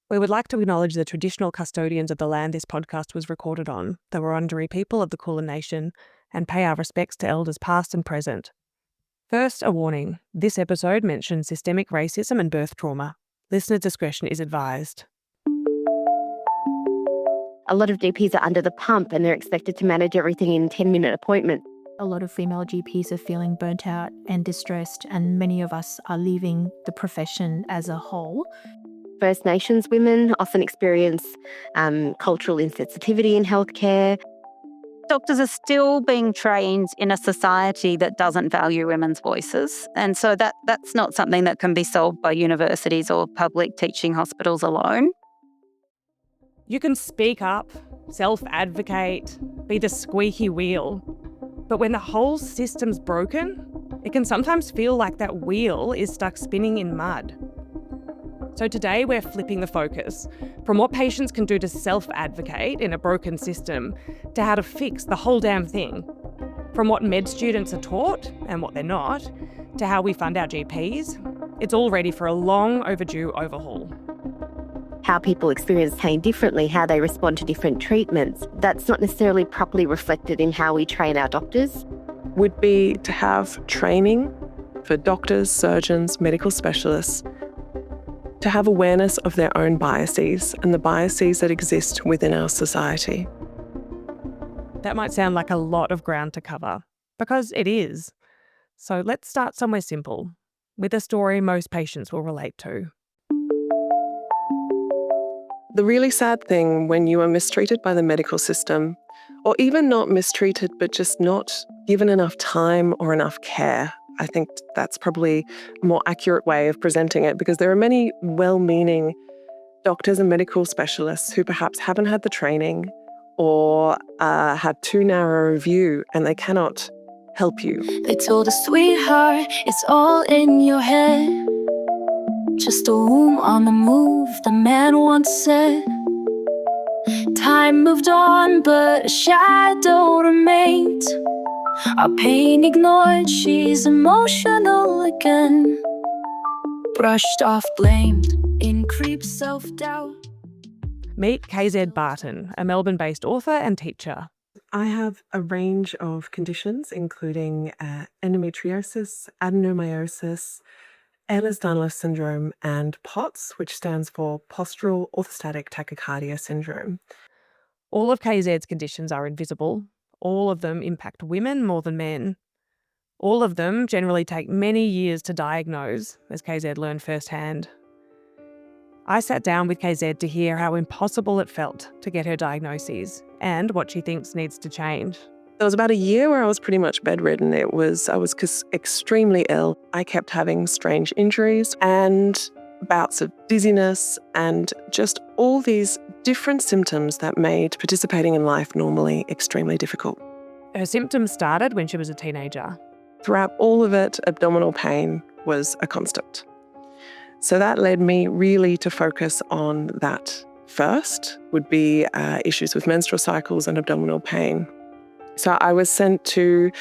We would like to acknowledge the traditional custodians of the land this podcast was recorded on, the Wurundjeri people of the Kulin Nation, and pay our respects to elders past and present. First, a warning. This episode mentions systemic racism and birth trauma. Listener discretion is advised. A lot of GPs are under the pump and they're expected to manage everything in 10-minute appointments. A lot of female GPs are feeling burnt out and distressed, and many of us are leaving the profession as a whole. First Nations women often experience cultural insensitivity in healthcare. Doctors are still being trained in a society that doesn't value women's voices. And so that's not something that can be solved by universities or public teaching hospitals alone. You can speak up, self-advocate, be the squeaky wheel. But when the whole system's broken, it can sometimes feel like that wheel is stuck spinning in mud. So today we're flipping the focus from what patients can do to self-advocate in a broken system to how to fix the whole damn thing. From what med students are taught and what they're not, to how we fund our GPs, it's all ready for a long overdue overhaul. How people experience pain differently, how they respond to different treatments, that's not necessarily properly reflected in how we train our doctors. Would be to have training for doctors, surgeons, medical specialists, to have awareness of their own biases and the biases that exist within our society. That might sound like a lot of ground to cover, because it is. So let's start somewhere simple, with a story most patients will relate to. The really sad thing when you are mistreated by the medical system, or even not mistreated, but just not given enough time or enough care, I think that's probably a more accurate way of presenting it, because there are many well-meaning doctors and medical specialists who perhaps haven't had the training or had too narrow a view and they cannot help you. They told us, sweetheart, it's all in your head. Just a womb on the move, the man once said. Time moved on, but a shadow remained. Our pain ignored, she's emotional again. Brushed off, blamed, in creeps self-doubt. Meet KZ Barton, a Melbourne-based author and teacher. I have a range of conditions, including endometriosis, adenomyosis, Ehlers-Danlos syndrome, and POTS, which stands for Postural Orthostatic Tachycardia syndrome. All of KZ's conditions are invisible. All of them impact women more than men. All of them generally take many years to diagnose, as KZ learned firsthand. I sat down with KZ to hear how impossible it felt to get her diagnoses and what she thinks needs to change. There was about a year where I was pretty much bedridden. I was extremely ill. I kept having strange injuries and bouts of dizziness and just all these different symptoms that made participating in life normally extremely difficult. Her symptoms started when she was a teenager. Throughout all of it, abdominal pain was a constant. So that led me really to focus on that. First would be issues with menstrual cycles and abdominal pain. So I was sent to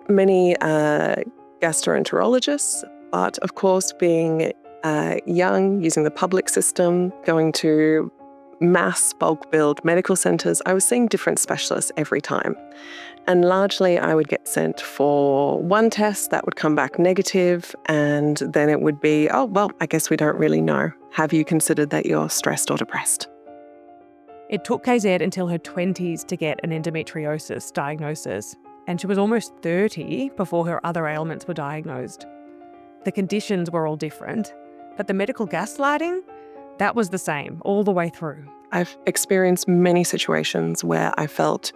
many gastroenterologists, but of course being young, using the public system, going to mass bulk billed medical centres, I was seeing different specialists every time. And largely I would get sent for one test that would come back negative, and then it would be, oh, well, I guess we don't really know. Have you considered that you're stressed or depressed? It took KZ until her 20s to get an endometriosis diagnosis, and she was almost 30 before her other ailments were diagnosed. The conditions were all different, but the medical gaslighting, that was the same all the way through. I've experienced many situations where I felt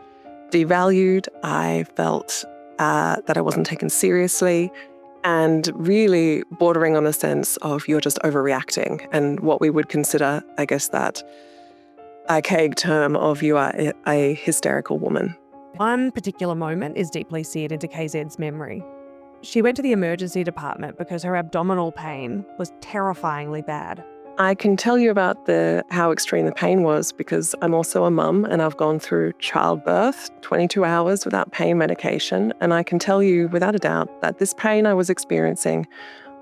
devalued, I felt that I wasn't taken seriously, and really bordering on a sense of you're just overreacting, and what we would consider, I guess, that archaic term of you are a hysterical woman. One particular moment is deeply seared into KZ's memory. She went to the emergency department because her abdominal pain was terrifyingly bad. I can tell you about how extreme the pain was because I'm also a mum and I've gone through childbirth, 22 hours without pain medication. And I can tell you without a doubt that this pain I was experiencing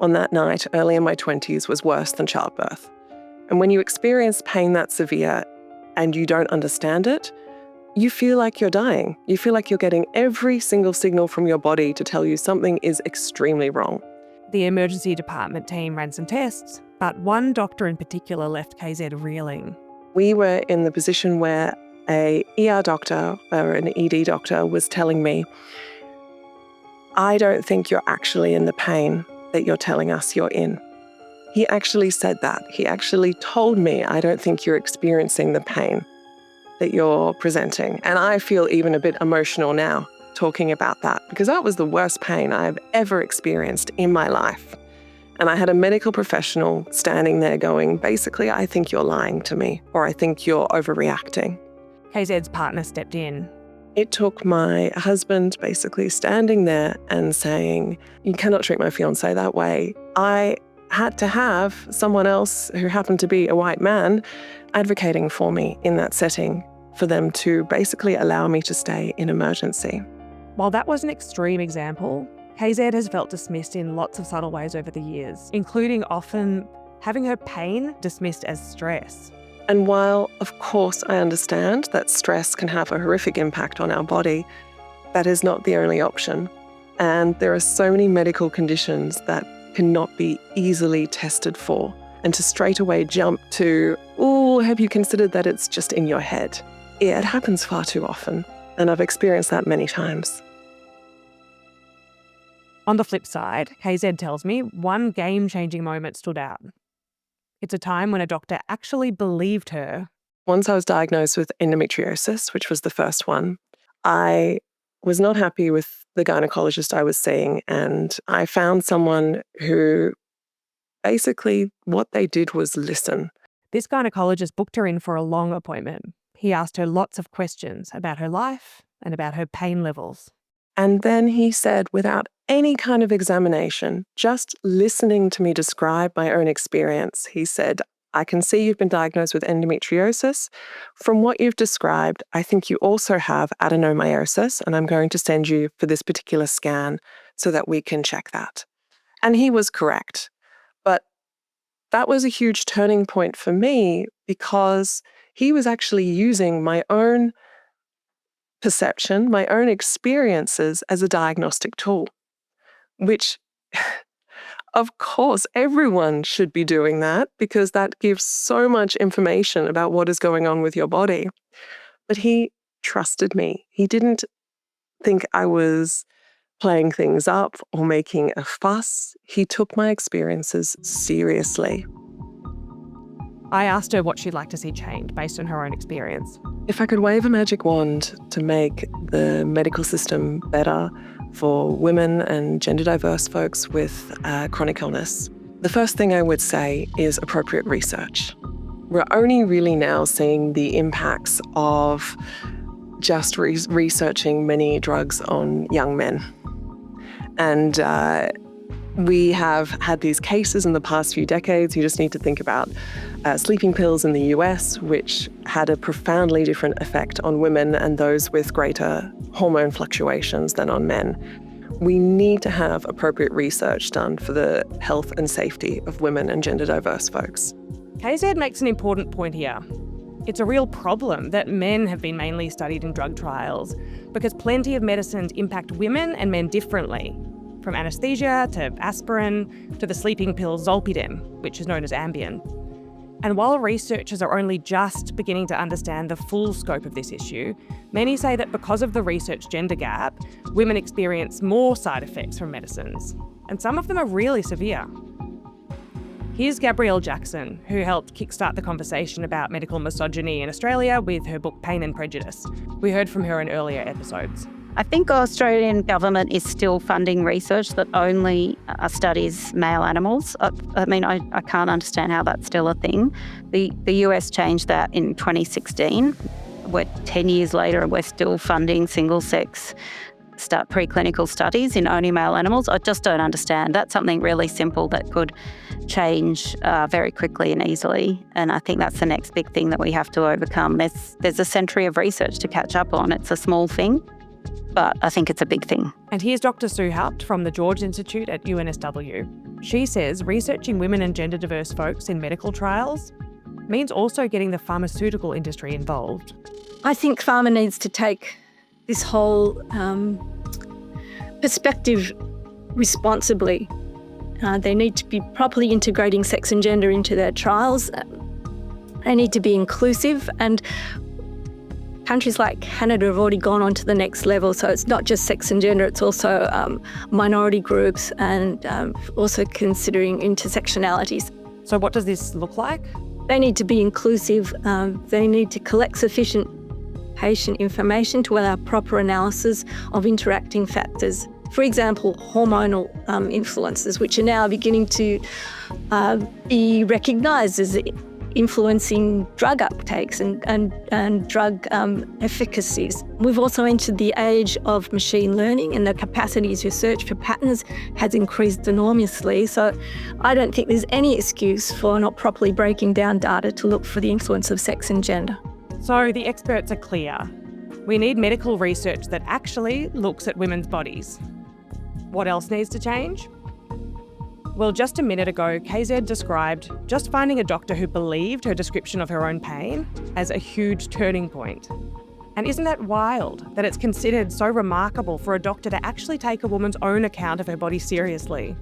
on that night early in my 20s was worse than childbirth. And when you experience pain that severe and you don't understand it, you feel like you're dying. You feel like you're getting every single signal from your body to tell you something is extremely wrong. The emergency department team ran some tests, but one doctor in particular left KZ reeling. We were in the position where a ER doctor or an ED doctor was telling me, I don't think you're actually in the pain that you're telling us you're in. He actually said that. He actually told me, I don't think you're experiencing the pain that you're presenting. And I feel even a bit emotional now talking about that, because that was the worst pain I've ever experienced in my life. And I had a medical professional standing there going, basically, I think you're lying to me, or I think you're overreacting. KZ's partner stepped in. It took my husband basically standing there and saying, you cannot treat my fiancé that way. I had to have someone else who happened to be a white man advocating for me in that setting for them to basically allow me to stay in emergency. While that was an extreme example, KZ has felt dismissed in lots of subtle ways over the years, including often having her pain dismissed as stress. And while, of course, I understand that stress can have a horrific impact on our body, that is not the only option. And there are so many medical conditions that cannot be easily tested for. And to straight away jump to, oh, have you considered that it's just in your head? Yeah, it happens far too often. And I've experienced that many times. On the flip side, KZ tells me one game-changing moment stood out. It's a time when a doctor actually believed her. Once I was diagnosed with endometriosis, which was the first one, I was not happy with the gynecologist I was seeing, and I found someone who basically what they did was listen. This gynecologist booked her in for a long appointment. He asked her lots of questions about her life and about her pain levels. And then he said, without any kind of examination, just listening to me describe my own experience, he said, I can see you've been diagnosed with endometriosis. From what you've described, I think you also have adenomyosis, and I'm going to send you for this particular scan so that we can check that. And he was correct. But that was a huge turning point for me because he was actually using my own perception, my own experiences as a diagnostic tool, which, of course, everyone should be doing that because that gives so much information about what is going on with your body. But he trusted me. He didn't think I was playing things up or making a fuss. He took my experiences seriously. I asked her what she'd like to see changed based on her own experience. If I could wave a magic wand to make the medical system better for women and gender diverse folks with chronic illness, the first thing I would say is appropriate research. We're only really now seeing the impacts of just researching many drugs on young men. And we have had these cases in the past few decades. You just need to think about sleeping pills in the US, which had a profoundly different effect on women and those with greater hormone fluctuations than on men. We need to have appropriate research done for the health and safety of women and gender diverse folks. KZ makes an important point here. It's a real problem that men have been mainly studied in drug trials because plenty of medicines impact women and men differently, from anesthesia to aspirin to the sleeping pill Zolpidem, which is known as Ambien. And while researchers are only just beginning to understand the full scope of this issue, many say that because of the research gender gap, women experience more side effects from medicines, and some of them are really severe. Here's Gabrielle Jackson, who helped kickstart the conversation about medical misogyny in Australia with her book Pain and Prejudice. We heard from her in earlier episodes. I think the Australian government is still funding research that only studies male animals. I can't understand how that's still a thing. The US changed that in 2016. We're 10 years later and we're still funding single-sex preclinical studies in only male animals. I just don't understand. That's something really simple that could change very quickly and easily. And I think that's the next big thing that we have to overcome. There's a century of research to catch up on. It's a small thing, but I think it's a big thing. And here's Dr. Sue Haupt from the George Institute at UNSW. She says researching women and gender diverse folks in medical trials means also getting the pharmaceutical industry involved. I think pharma needs to take this whole perspective responsibly. They need to be properly integrating sex and gender into their trials. They need to be inclusive, and countries like Canada have already gone on to the next level. So it's not just sex and gender, it's also minority groups and also considering intersectionalities. So what does this look like? They need to be inclusive. They need to collect sufficient patient information to allow proper analysis of interacting factors. For example, hormonal influences, which are now beginning to be recognised as influencing drug uptakes and drug efficacies. We've also entered the age of machine learning, and the capacity to search for patterns has increased enormously. So I don't think there's any excuse for not properly breaking down data to look for the influence of sex and gender. So the experts are clear. We need medical research that actually looks at women's bodies. What else needs to change? Well, just a minute ago, KZ described just finding a doctor who believed her description of her own pain as a huge turning point. And isn't that wild, that it's considered so remarkable for a doctor to actually take a woman's own account of her body seriously?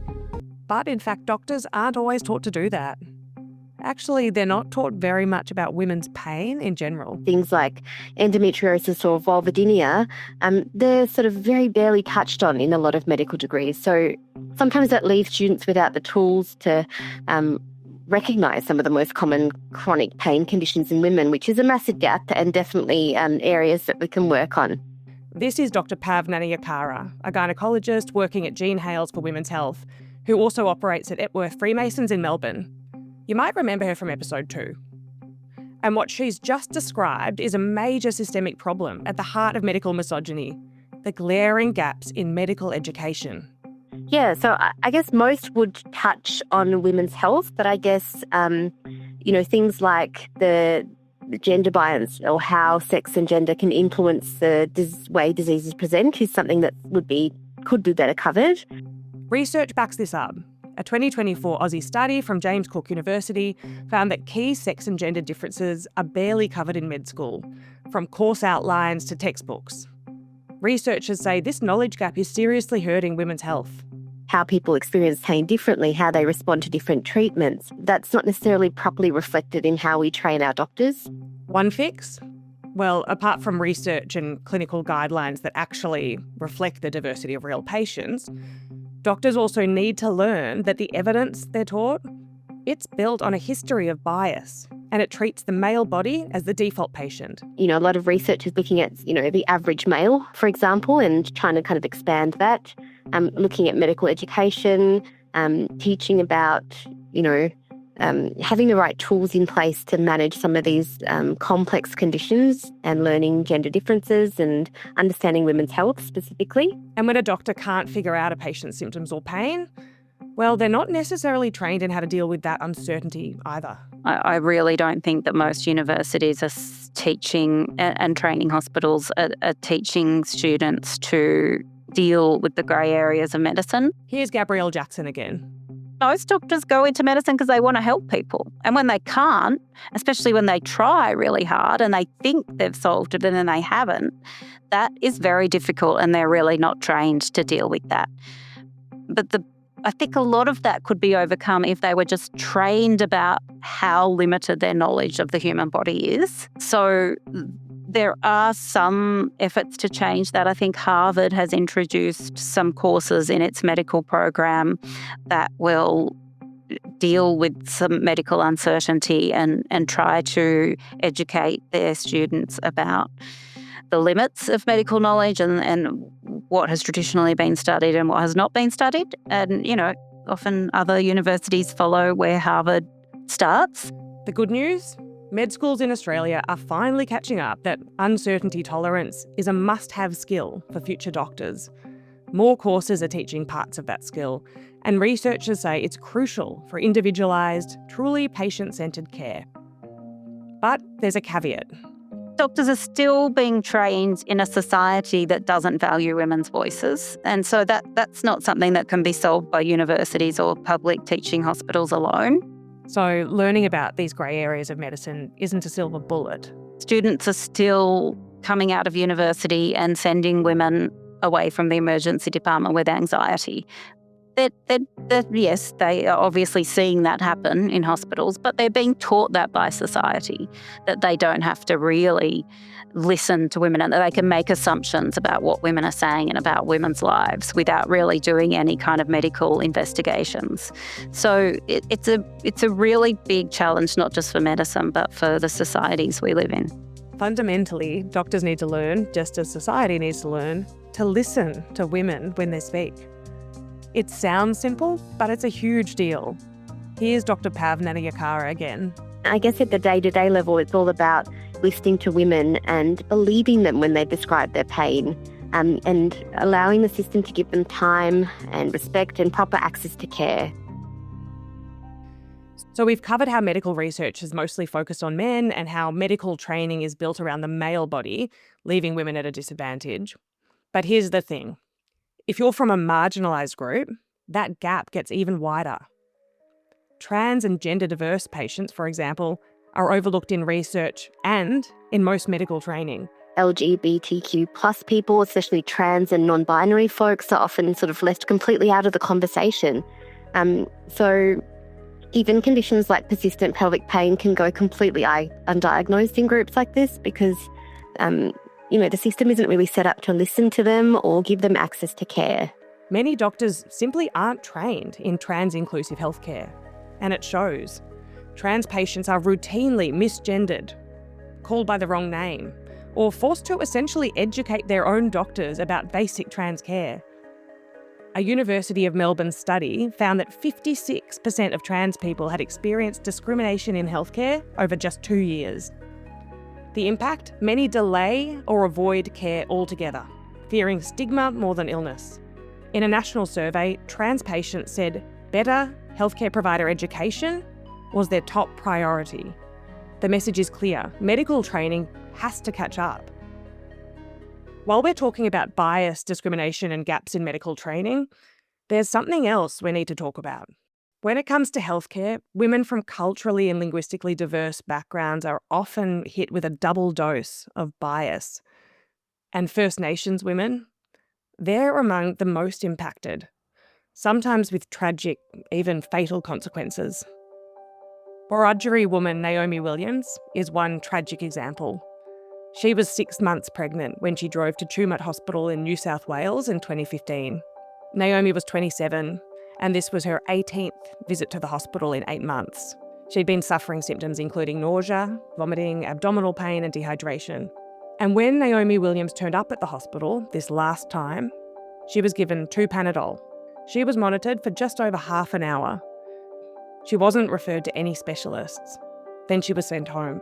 But in fact, doctors aren't always taught to do that. Actually, they're not taught very much about women's pain in general. Things like endometriosis or vulvodynia, they're sort of very barely touched on in a lot of medical degrees. So sometimes that leaves students without the tools to recognise some of the most common chronic pain conditions in women, which is a massive gap and definitely areas that we can work on. This is Dr. Pavnani Yakara, a gynaecologist working at Jean Hales for Women's Health, who also operates at Epworth Freemasons in Melbourne. You might remember her from episode 2. And what she's just described is a major systemic problem at the heart of medical misogyny, the glaring gaps in medical education. Yeah, so I guess most would touch on women's health, but I guess, things like the gender bias or how sex and gender can influence the way diseases present is something that could be better covered. Research backs this up. A 2024 Aussie study from James Cook University found that key sex and gender differences are barely covered in med school, from course outlines to textbooks. Researchers say this knowledge gap is seriously hurting women's health. How people experience pain differently, how they respond to different treatments, that's not necessarily properly reflected in how we train our doctors. One fix? Well, apart from research and clinical guidelines that actually reflect the diversity of real patients, doctors also need to learn that the evidence they're taught, it's built on a history of bias, and it treats the male body as the default patient. A lot of research is looking at, the average male, for example, and trying to kind of expand that, looking at medical education, teaching about, having the right tools in place to manage some of these complex conditions and learning gender differences and understanding women's health specifically. And when a doctor can't figure out a patient's symptoms or pain, well, they're not necessarily trained in how to deal with that uncertainty either. I really don't think that most universities are teaching and training hospitals are teaching students to deal with the grey areas of medicine. Here's Gabrielle Jackson again. Most doctors go into medicine because they want to help people. And when they can't, especially when they try really hard and they think they've solved it and then they haven't, that is very difficult and they're really not trained to deal with that. But I think a lot of that could be overcome if they were just trained about how limited their knowledge of the human body is. So there are some efforts to change that. I think Harvard has introduced some courses in its medical program that will deal with some medical uncertainty and try to educate their students about the limits of medical knowledge and what has traditionally been studied and what has not been studied. And, often other universities follow where Harvard starts. The good news? Med schools in Australia are finally catching up that uncertainty tolerance is a must-have skill for future doctors. More courses are teaching parts of that skill, and researchers say it's crucial for individualised, truly patient-centred care. But there's a caveat. Doctors are still being trained in a society that doesn't value women's voices. And so that's not something that can be solved by universities or public teaching hospitals alone. So learning about these grey areas of medicine isn't a silver bullet. Students are still coming out of university and sending women away from the emergency department with anxiety. Yes, they are obviously seeing that happen in hospitals, but they're being taught that by society, that they don't have to really listen to women and that they can make assumptions about what women are saying and about women's lives without really doing any kind of medical investigations. So it's a really big challenge, not just for medicine, but for the societies we live in. Fundamentally, doctors need to learn, just as society needs to learn, to listen to women when they speak. It sounds simple, but it's a huge deal. Here's Dr. Pavna Yakara again. I guess at the day-to-day level, it's all about listening to women and believing them when they describe their pain, and allowing the system to give them time and respect and proper access to care. So we've covered how medical research is mostly focused on men and how medical training is built around the male body, leaving women at a disadvantage. But here's the thing. If you're from a marginalised group, that gap gets even wider. Trans and gender diverse patients, for example, are overlooked in research and in most medical training. LGBTQ plus people, especially trans and non-binary folks, are often sort of left completely out of the conversation. So even conditions like persistent pelvic pain can go completely undiagnosed in groups like this because the system isn't really set up to listen to them or give them access to care. Many doctors simply aren't trained in trans-inclusive healthcare, and it shows. Trans patients are routinely misgendered, called by the wrong name, or forced to essentially educate their own doctors about basic trans care. A University of Melbourne study found that 56% of trans people had experienced discrimination in healthcare over just 2 years. The impact? Many delay or avoid care altogether, fearing stigma more than illness. In a national survey, trans patients said better healthcare provider education was their top priority. The message is clear. Medical training has to catch up. While we're talking about bias, discrimination, and gaps in medical training, there's something else we need to talk about. When it comes to healthcare, women from culturally and linguistically diverse backgrounds are often hit with a double dose of bias. And First Nations women, they're among the most impacted, sometimes with tragic, even fatal consequences. Wiradjuri woman Naomi Williams is one tragic example. She was 6 months pregnant when she drove to Tumut Hospital in New South Wales in 2015. Naomi was 27, and this was her 18th visit to the hospital in 8 months. She'd been suffering symptoms including nausea, vomiting, abdominal pain, and dehydration. And when Naomi Williams turned up at the hospital this last time, she was given 2 Panadol. She was monitored for just over half an hour. She wasn't referred to any specialists. Then she was sent home.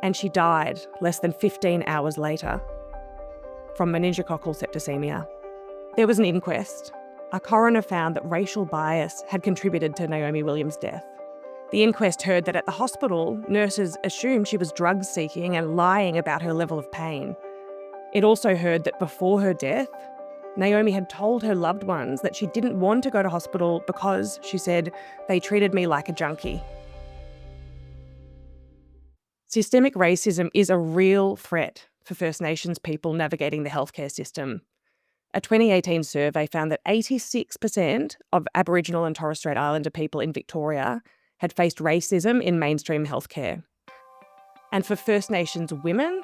And she died less than 15 hours later from meningococcal septicemia. There was an inquest. A coroner found that racial bias had contributed to Naomi Williams' death. The inquest heard that at the hospital, nurses assumed she was drug-seeking and lying about her level of pain. It also heard that before her death, Naomi had told her loved ones that she didn't want to go to hospital because, she said, they treated me like a junkie. Systemic racism is a real threat for First Nations people navigating the healthcare system. A 2018 survey found that 86% of Aboriginal and Torres Strait Islander people in Victoria had faced racism in mainstream healthcare. And for First Nations women,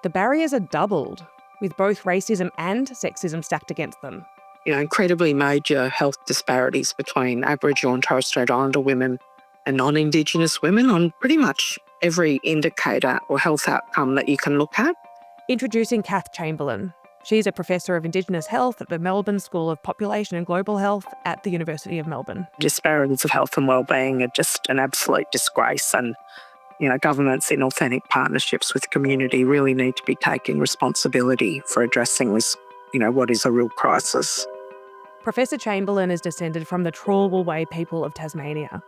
the barriers are doubled, with both racism and sexism stacked against them. Incredibly major health disparities between Aboriginal and Torres Strait Islander women and non-Indigenous women on pretty much every indicator or health outcome that you can look at. Introducing Cath Chamberlain. She's a professor of Indigenous health at the Melbourne School of Population and Global Health at the University of Melbourne. Disparities of health and wellbeing are just an absolute disgrace, and governments in authentic partnerships with community really need to be taking responsibility for addressing this, what is a real crisis. Professor Chamberlain is descended from the Trawlwell Way people of Tasmania.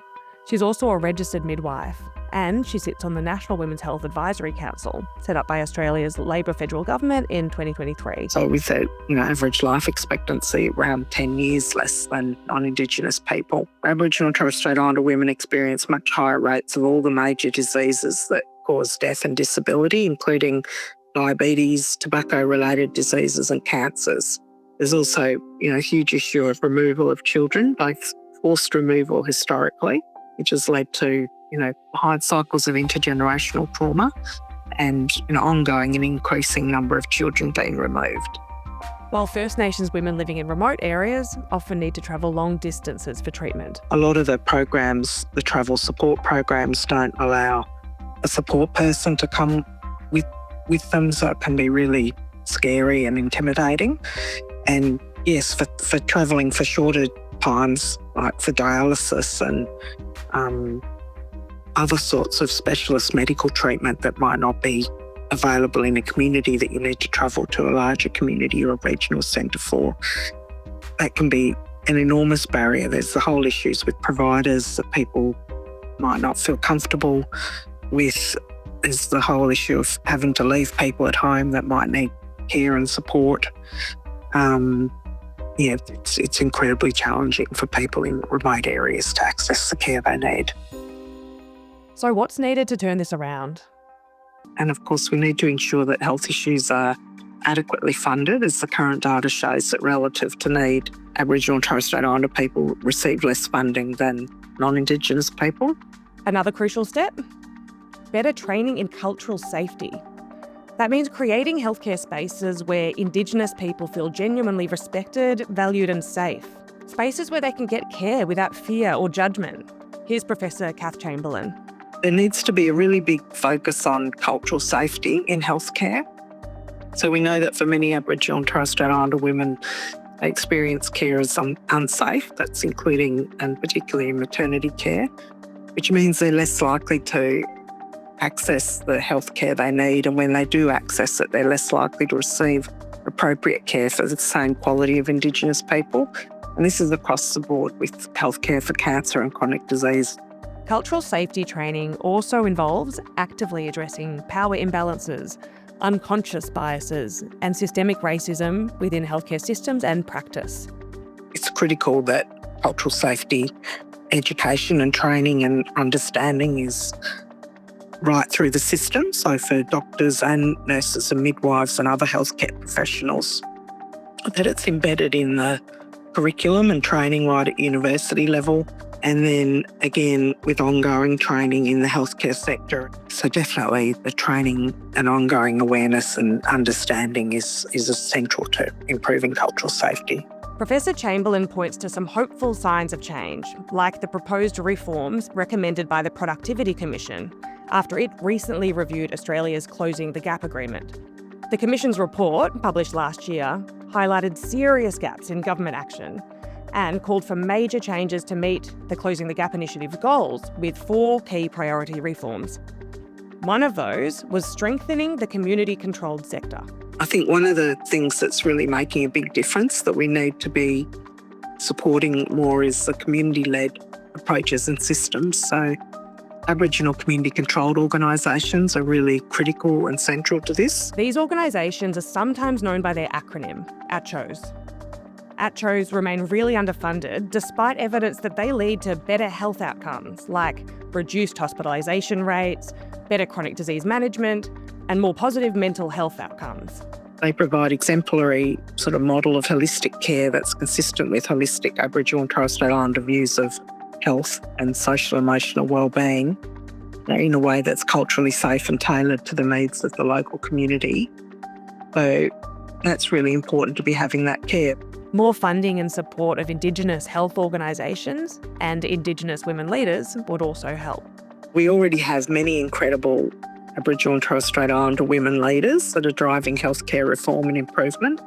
She's also a registered midwife And she sits on the National Women's Health Advisory Council, set up by Australia's Labor federal government in 2023. So with a average life expectancy around 10 years less than non-Indigenous people, Aboriginal and Torres Strait Islander women experience much higher rates of all the major diseases that cause death and disability, including diabetes, tobacco-related diseases and cancers. There's also, a huge issue of removal of children, both forced removal historically, which has led to, high cycles of intergenerational trauma and an ongoing and increasing number of children being removed. While First Nations women living in remote areas often need to travel long distances for treatment. A lot of the programs, the travel support programs, don't allow a support person to come with them, so it can be really scary and intimidating. And yes, for travelling for shorter times, like for dialysis and other sorts of specialist medical treatment that might not be available in a community that you need to travel to a larger community or a regional centre for, that can be an enormous barrier. There's the whole issues with providers that people might not feel comfortable with. There's the whole issue of having to leave people at home that might need care and support. It's incredibly challenging for people in remote areas to access the care they need. So what's needed to turn this around? And of course, we need to ensure that health issues are adequately funded, as the current data shows that relative to need, Aboriginal and Torres Strait Islander people receive less funding than non-Indigenous people. Another crucial step? Better training in cultural safety. That means creating healthcare spaces where Indigenous people feel genuinely respected, valued and safe. Spaces where they can get care without fear or judgment. Here's Professor Cath Chamberlain. There needs to be a really big focus on cultural safety in healthcare. So we know that for many Aboriginal and Torres Strait Islander women, they experience care as unsafe. That's including and particularly in maternity care, which means they're less likely to access the healthcare they need, and when they do access it, they're less likely to receive appropriate care for the same quality of Indigenous people. And this is across the board with healthcare for cancer and chronic disease. Cultural safety training also involves actively addressing power imbalances, unconscious biases, and systemic racism within healthcare systems and practice. It's critical that cultural safety education and training and understanding is right through the system, so for doctors and nurses and midwives and other healthcare professionals, that it's embedded in the curriculum and training right at university level, and then again with ongoing training in the healthcare sector. So definitely the training and ongoing awareness and understanding is essential to improving cultural safety. Professor Chamberlain points to some hopeful signs of change, like the proposed reforms recommended by the Productivity Commission after it recently reviewed Australia's Closing the Gap agreement. The Commission's report, published last year, highlighted serious gaps in government action and called for major changes to meet the Closing the Gap initiative goals with 4 key priority reforms. One of those was strengthening the community-controlled sector. I think one of the things that's really making a big difference that we need to be supporting more is the community-led approaches and systems. So Aboriginal community-controlled organisations are really critical and central to this. These organisations are sometimes known by their acronym, ACCHOs. ACCHOs remain really underfunded despite evidence that they lead to better health outcomes like reduced hospitalisation rates, better chronic disease management, and more positive mental health outcomes. They provide exemplary sort of model of holistic care that's consistent with holistic Aboriginal and Torres Strait Islander views of health and social emotional wellbeing in a way that's culturally safe and tailored to the needs of the local community. So that's really important to be having that care. More funding and support of Indigenous health organisations and Indigenous women leaders would also help. We already have many incredible Aboriginal and Torres Strait Islander women leaders that are driving healthcare reform and improvement.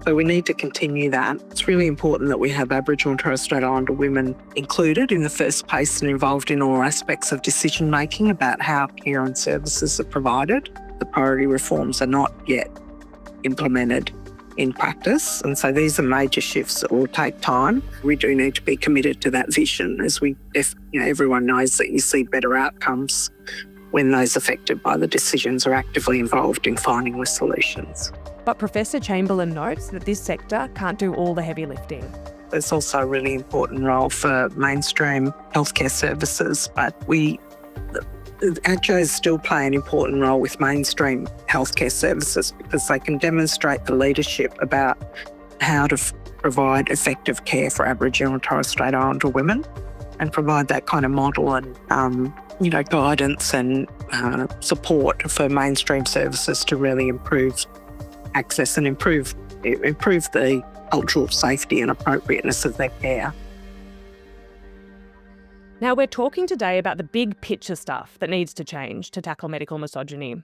So we need to continue that. It's really important that we have Aboriginal and Torres Strait Islander women included in the first place and involved in all aspects of decision making about how care and services are provided. The priority reforms are not yet implemented in practice. And so these are major shifts that will take time. We do need to be committed to that vision, as everyone knows that you see better outcomes when those affected by the decisions are actively involved in finding the solutions. But Professor Chamberlain notes that this sector can't do all the heavy lifting. There's also a really important role for mainstream healthcare services, but ADJOs still play an important role with mainstream healthcare services because they can demonstrate the leadership about how to provide effective care for Aboriginal and Torres Strait Islander women and provide that kind of model and guidance and support for mainstream services to really improve access and improve the cultural safety and appropriateness of their care. Now, we're talking today about the big picture stuff that needs to change to tackle medical misogyny.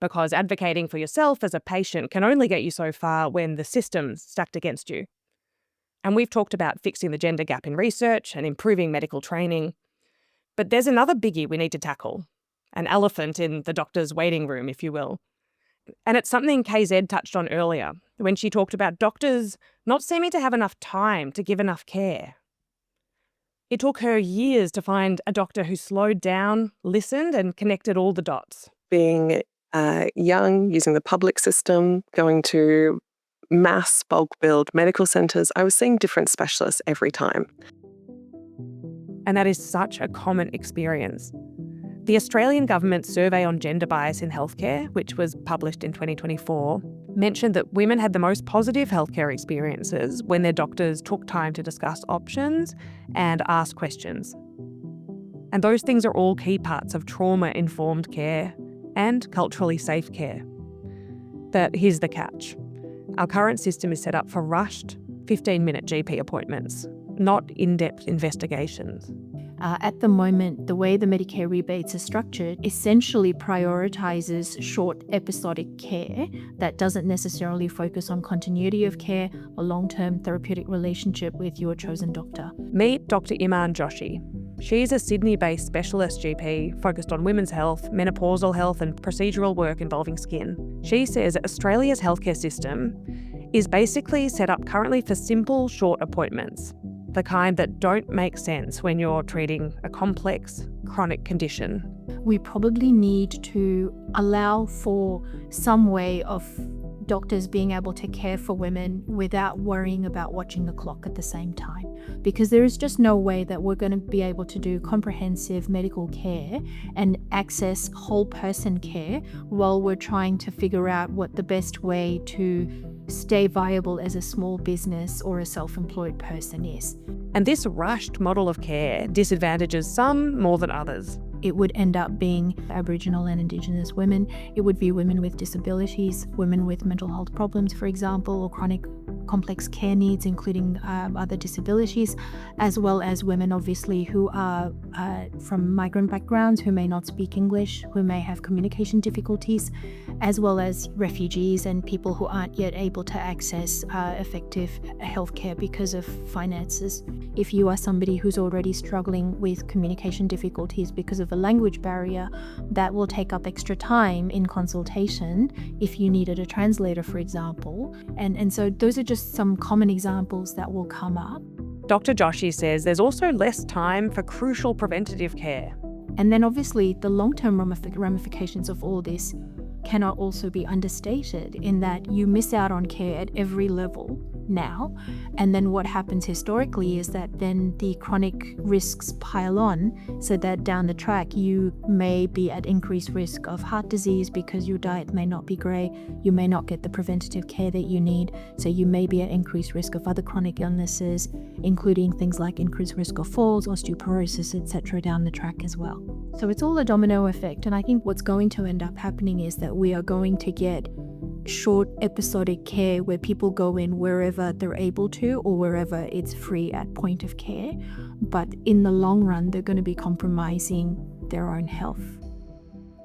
Because advocating for yourself as a patient can only get you so far when the system's stacked against you. And we've talked about fixing the gender gap in research and improving medical training. But there's another biggie we need to tackle, an elephant in the doctor's waiting room, if you will. And it's something KZ touched on earlier when she talked about doctors not seeming to have enough time to give enough care. It took her years to find a doctor who slowed down, listened, and connected all the dots. Being young, using the public system, going to mass bulk build medical centres, I was seeing different specialists every time. And that is such a common experience. The Australian Government Survey on Gender Bias in Healthcare, which was published in 2024, mentioned that women had the most positive healthcare experiences when their doctors took time to discuss options and ask questions. And those things are all key parts of trauma-informed care and culturally safe care. But here's the catch. Our current system is set up for rushed 15-minute GP appointments, not in-depth investigations. At the moment, the way the Medicare rebates are structured essentially prioritises short episodic care that doesn't necessarily focus on continuity of care or long-term therapeutic relationship with your chosen doctor. Meet Dr. Iman Joshi. She's a Sydney-based specialist GP focused on women's health, menopausal health and procedural work involving skin. She says Australia's healthcare system is basically set up currently for simple, short appointments, the kind that don't make sense when you're treating a complex, chronic condition. We probably need to allow for some way of doctors being able to care for women without worrying about watching the clock at the same time. Because there is just no way that we're going to be able to do comprehensive medical care and access whole person care while we're trying to figure out what the best way to stay viable as a small business or a self-employed person is. And this rushed model of care disadvantages some more than others. It would end up being Aboriginal and Indigenous women. It would be women with disabilities, women with mental health problems, for example, or chronic complex care needs, including other disabilities, as well as women, obviously, who are from migrant backgrounds, who may not speak English, who may have communication difficulties, as well as refugees and people who aren't yet able to access effective healthcare because of finances. If you are somebody who's already struggling with communication difficulties because of a language barrier, that will take up extra time in consultation if you needed a translator, for example. And so those are just some common examples that will come up. Dr. Joshi says there's also less time for crucial preventative care. And then obviously the long-term ramifications of all this cannot also be understated in that you miss out on care at every level now. And then what happens historically is that then the chronic risks pile on so that down the track you may be at increased risk of heart disease because your diet may not be great, you may not get the preventative care that you need, so you may be at increased risk of other chronic illnesses, including things like increased risk of falls, osteoporosis, etc. down the track as well. So it's all a domino effect, and I think what's going to end up happening is that we are going to get short episodic care where people go in wherever they're able to or wherever it's free at point of care, but in the long run they're going to be compromising their own health.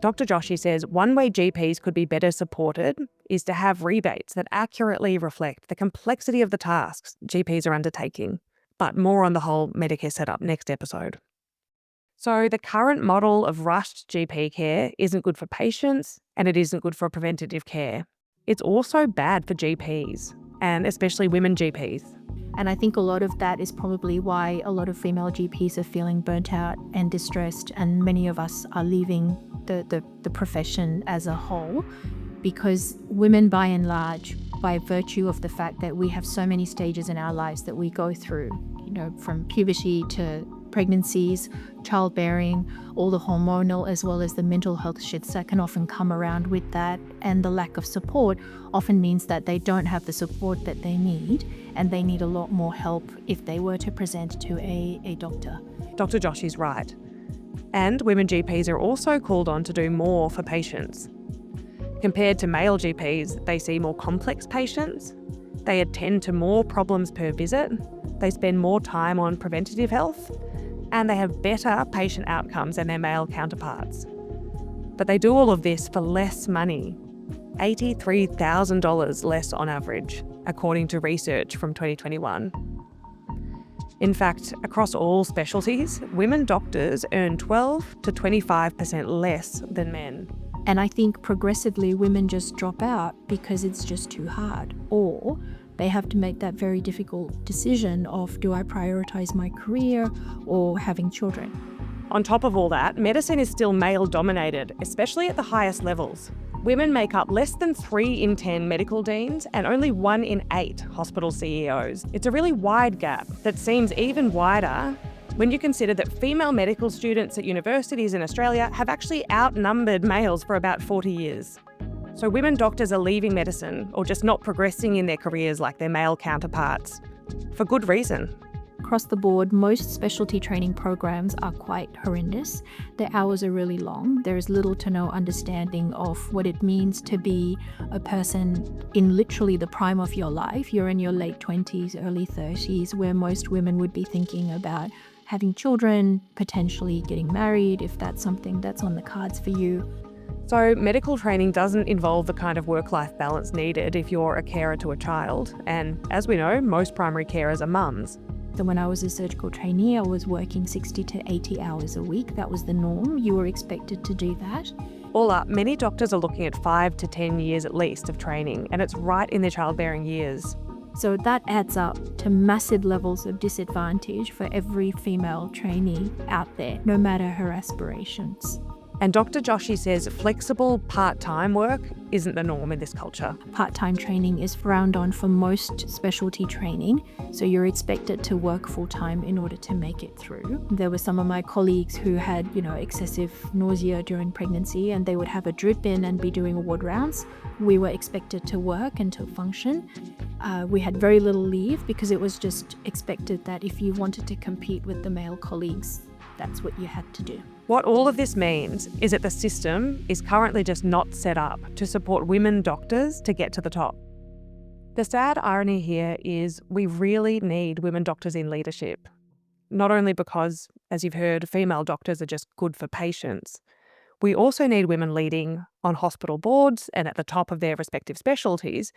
Dr. Joshi says one way GPs could be better supported is to have rebates that accurately reflect the complexity of the tasks GPs are undertaking, but more on the whole Medicare setup next episode. So the current model of rushed GP care isn't good for patients and it isn't good for preventative care. it's also bad for GPs, and especially women GPs. And I think a lot of that is probably why a lot of female GPs are feeling burnt out and distressed, and many of us are leaving the profession as a whole, because women, by and large, by virtue of the fact that we have so many stages in our lives that we go through, from puberty to pregnancies, childbearing, all the hormonal as well as the mental health shifts that can often come around with that, and the lack of support often means that they don't have the support that they need, and they need a lot more help if they were to present to a doctor. Dr. Joshi's right. And women GPs are also called on to do more for patients. Compared to male GPs, they see more complex patients, they attend to more problems per visit, they spend more time on preventative health, and they have better patient outcomes than their male counterparts. But they do all of this for less money, $83,000 less on average, according to research from 2021. In fact, across all specialties, women doctors earn 12 to 25% less than men. And I think progressively women just drop out because it's just too hard, or they have to make that very difficult decision of, do I prioritise my career or having children? On top of all that, medicine is still male-dominated, especially at the highest levels. Women make up less than 3 in 10 medical deans and only 1 in 8 hospital CEOs. It's a really wide gap that seems even wider when you consider that female medical students at universities in Australia have actually outnumbered males for about 40 years. So women doctors are leaving medicine or just not progressing in their careers like their male counterparts, for good reason. Across the board, most specialty training programs are quite horrendous. Their hours are really long. There is little to no understanding of what it means to be a person in literally the prime of your life. You're in your late 20s, early 30s, where most women would be thinking about having children, potentially getting married, if that's something that's on the cards for you. So medical training doesn't involve the kind of work-life balance needed if you're a carer to a child. And as we know, most primary carers are mums. So when I was a surgical trainee, I was working 60 to 80 hours a week. That was the norm. You were expected to do that. All up, many doctors are looking at 5 to 10 years at least of training, and it's right in their childbearing years. So that adds up to massive levels of disadvantage for every female trainee out there, no matter her aspirations. And Dr. Joshi says flexible part-time work isn't the norm in this culture. Part-time training is frowned on for most specialty training, so you're expected to work full-time in order to make it through. There were some of my colleagues who had, excessive nausea during pregnancy, and they would have a drip in and be doing ward rounds. We were expected to work and to function. We had very little leave because it was just expected that if you wanted to compete with the male colleagues, that's what you had to do. What all of this means is that the system is currently just not set up to support women doctors to get to the top. The sad irony here is we really need women doctors in leadership. Not only because, as you've heard, female doctors are just good for patients, we also need women leading on hospital boards and at the top of their respective specialties,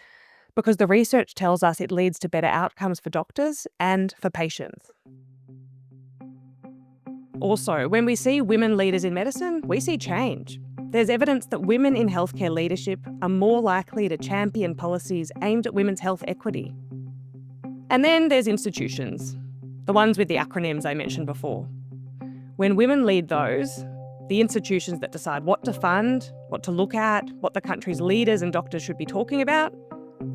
because the research tells us it leads to better outcomes for doctors and for patients. Also, when we see women leaders in medicine, we see change. There's evidence that women in healthcare leadership are more likely to champion policies aimed at women's health equity. And then there's institutions, the ones with the acronyms I mentioned before. When women lead those, the institutions that decide what to fund, what to look at, what the country's leaders and doctors should be talking about,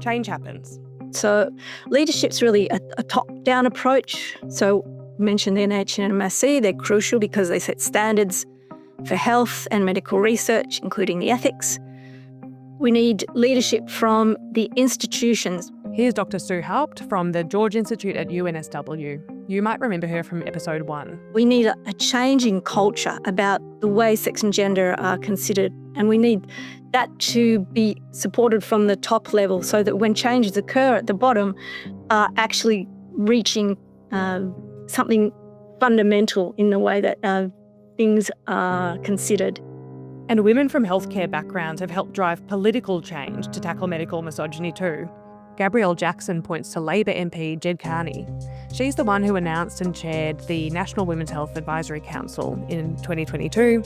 change happens. So leadership's really a top-down approach. So mentioned the NH and MSc, they're crucial because they set standards for health and medical research, including the ethics. We need leadership from the institutions. Here's Dr. Sue Haupt from the George Institute at UNSW. You might remember her from episode 1. We need a change in culture about the way sex and gender are considered, and we need that to be supported from the top level so that when changes occur at the bottom are actually reaching something fundamental in the way that things are considered. And women from healthcare backgrounds have helped drive political change to tackle medical misogyny too. Gabrielle Jackson points to Labor MP Jed Carney. She's the one who announced and chaired the National Women's Health Advisory Council in 2022.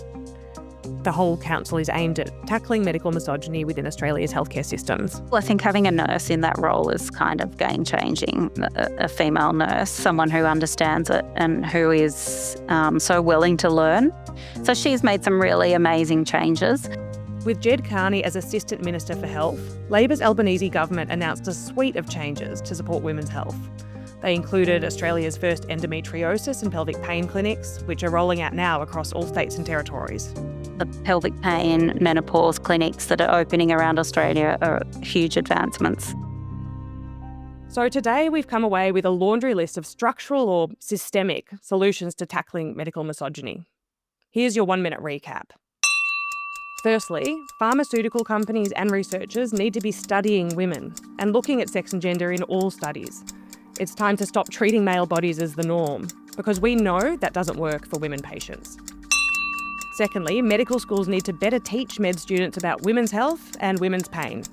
The whole council is aimed at tackling medical misogyny within Australia's healthcare systems. Well, I think having a nurse in that role is kind of game-changing, a female nurse, someone who understands it and who is so willing to learn. So she's made some really amazing changes. With Jed Carney as Assistant Minister for Health, Labor's Albanese government announced a suite of changes to support women's health. They included Australia's first endometriosis and pelvic pain clinics, which are rolling out now across all states and territories. The pelvic pain, menopause clinics that are opening around Australia are huge advancements. So today we've come away with a laundry list of structural or systemic solutions to tackling medical misogyny. Here's your 1-minute recap. Firstly, pharmaceutical companies and researchers need to be studying women and looking at sex and gender in all studies. It's time to stop treating male bodies as the norm, because we know that doesn't work for women patients. Secondly, medical schools need to better teach med students about women's health and women's pain.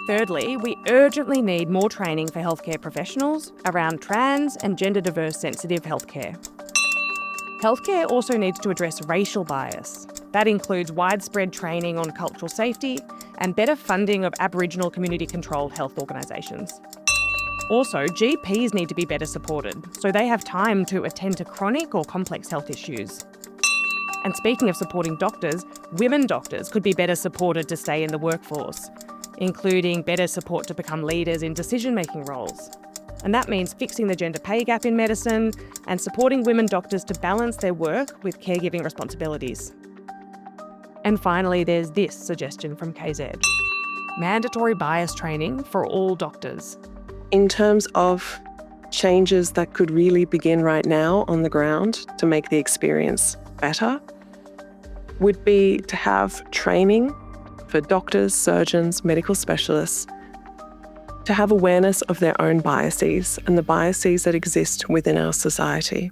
Thirdly, we urgently need more training for healthcare professionals around trans and gender diverse sensitive healthcare. Healthcare also needs to address racial bias. That includes widespread training on cultural safety and better funding of Aboriginal community-controlled health organisations. Also, GPs need to be better supported so they have time to attend to chronic or complex health issues. And speaking of supporting doctors, women doctors could be better supported to stay in the workforce, including better support to become leaders in decision-making roles. And that means fixing the gender pay gap in medicine and supporting women doctors to balance their work with caregiving responsibilities. And finally, there's this suggestion from KZ. Mandatory bias training for all doctors. In terms of changes that could really begin right now on the ground to make the experience better, would be to have training for doctors, surgeons, medical specialists, to have awareness of their own biases and the biases that exist within our society.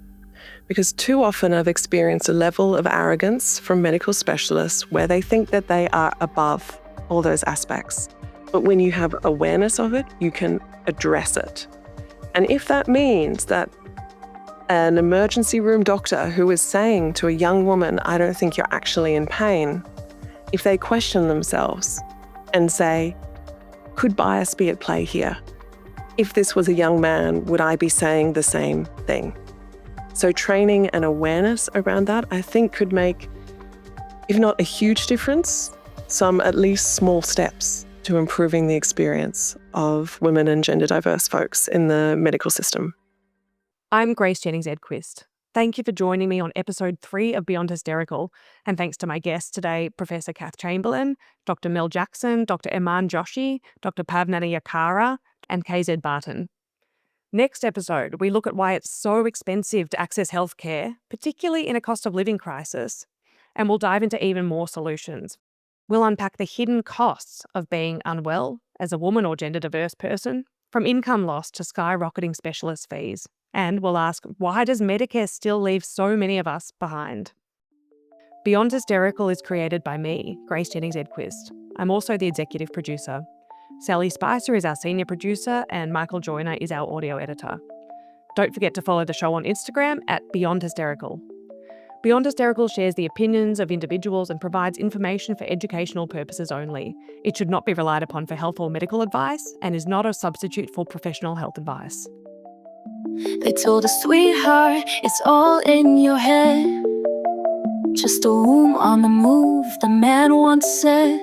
Because too often I've experienced a level of arrogance from medical specialists where they think that they are above all those aspects. But when you have awareness of it, you can address it. And if that means that an emergency room doctor who is saying to a young woman, "I don't think you're actually in pain," if they question themselves and say, could bias be at play here? If this was a young man, would I be saying the same thing? So training and awareness around that, I think, could make, if not a huge difference, some at least small steps to improving the experience of women and gender diverse folks in the medical system. I'm Grace Jennings-Edquist. Thank you for joining me on episode 3 of Beyond Hysterical, and thanks to my guests today, Professor Cath Chamberlain, Dr. Mel Jackson, Dr. Iman Joshi, Dr. Pavnani Yakara, and KZ Barton. Next episode, we look at why it's so expensive to access healthcare, particularly in a cost of living crisis, and we'll dive into even more solutions. We'll unpack the hidden costs of being unwell as a woman or gender diverse person, from income loss to skyrocketing specialist fees. And we'll ask, why does Medicare still leave so many of us behind? Beyond Hysterical is created by me, Grace Jennings-Edquist. I'm also the executive producer. Sally Spicer is our senior producer and Michael Joyner is our audio editor. Don't forget to follow the show on Instagram at Beyond Hysterical. Beyond Hysterical shares the opinions of individuals and provides information for educational purposes only. It should not be relied upon for health or medical advice and is not a substitute for professional health advice. They told us, sweetheart, it's all in your head. Just a womb on the move, the man once said.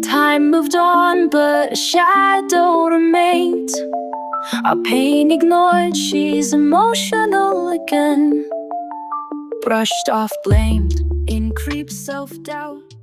Time moved on, but a shadow remained. Our pain ignored, she's emotional again. Brushed off, blamed, in creeps self-doubt.